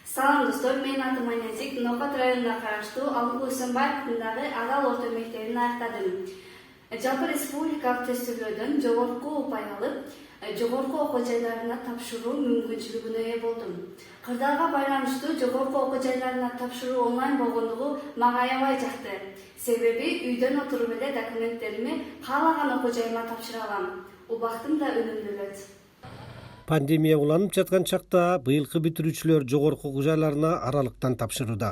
Салам достор, мен атым Айназик, Ноқат районуна караштуу Алымгүл Үсөнбаев атындагы Арал орто мектебин аяктадым. Жалпы республикалык тестөөлөрдөн жогорку упай алып, жогорку окуу жайларына тапшыруу мүмкүнчүлүгүнө ээ болдум. Кырдаалга байланыштуу жогорку окуу жайларына тапшыруу онлайн болгондугу мага аябай жакты. Себеби үйдөн отуруп эле документтерими каалаган окуу жайыма тапшыра алам. Убактым да үнүмдүүлөт. Пандемия уланып жаткан чакта быйылкы бүтүрүүчүлөр жогорку окуу жайларына аралыктан тапшырууда.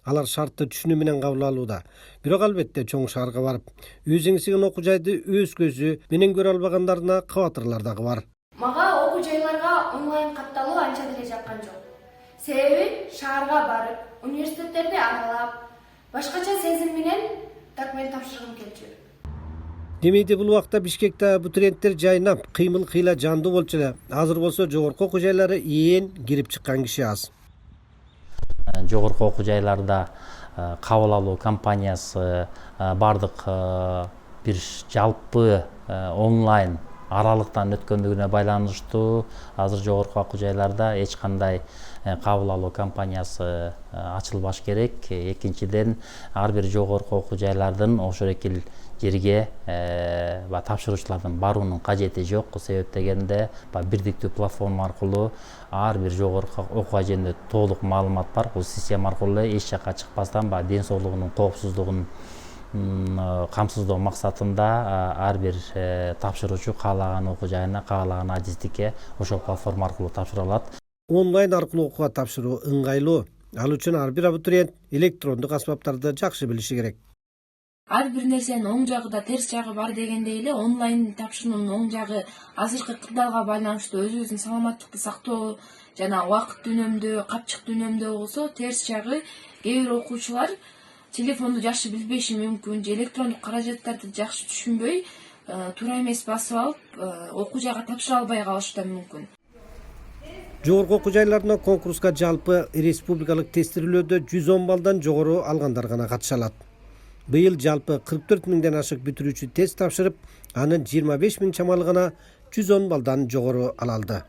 Алар шартты түшүнүү менен кабыл алууда. Бирок албетте чоң шаарга барып, өзүңүзгөн окуу жайды өз көзү менен көрө албагандарына кабатырлар дагы бар. Мага окуу жайларга онлайн катталуу анча деле жаккан жок. Себеби шаарга барып, университеттерди аралап, башкача сезим менен документ тапшыргым келчү. Демейде бул убакта Бишкекте абитуриенттер жайнап, кыймыл-кыйла жандуу болчу эле. Азыр болсо жогорку окуу жайлары ээн кирип чыккан киши аз. Жогорку окуу жайларда кабыл алуу компаниясы бардык бир жалпы онлайн аралыктан өткөндүгүнө байланыштуу азыр жогорку окуу жайларда эч кандай кабыл алуу компаниясы ачылбаш керек. Экинчиден, ар бир жогорку окуу жайлардын ошол экил жерге тапшыруучулардын баруунун кажети жок. Себеп дегенде бирдиктүү платформа аркылуу ар бир жогорку окууга жөнүндө толук маалымат бар. Бул система аркылуу эч жакка чыкпастан ден соолугунун коопсуздугун камсыздоо максатында ар бир тапшыруучу каалаган окуу жайына, каалаган адистикке ошол платформа аркылуу тапшыра алат. Онлайн аркылуу окууга тапшыруу ыңгайлуу. Ал үчүн ар бир абитуриент электрондук аспаптарды жакшы билиши керек. Ар бир нерсенин оң жагы да терс жагы бар дегендей эле онлайн тапшыруунун оң жагы азыркы кырдаалга байланыштуу өзүбүздүн саламаттыкты сактоо жана убакытты үнөмдөө, капчыкты үнөмдөө болсо, терс жагы кээ бир окуучулар телефонду жакшы билбеши мүмкүн, же электрондук каражаттарды жакшы түшүнбөй, туура эмес басып алып, окуу жайга тапшыра албай калышы да мүмкүн. Жогорку окуу жайларына конкурска жалпы республикалык тестирүүлөөдө 110 балдан жогору алгандар гана катыша алат. Быйыл жалпы 44 миңден ашык бүтүрүүчү тест тапшырып, анын 25 миң чамалы гана 110 балдан жогору ала алды.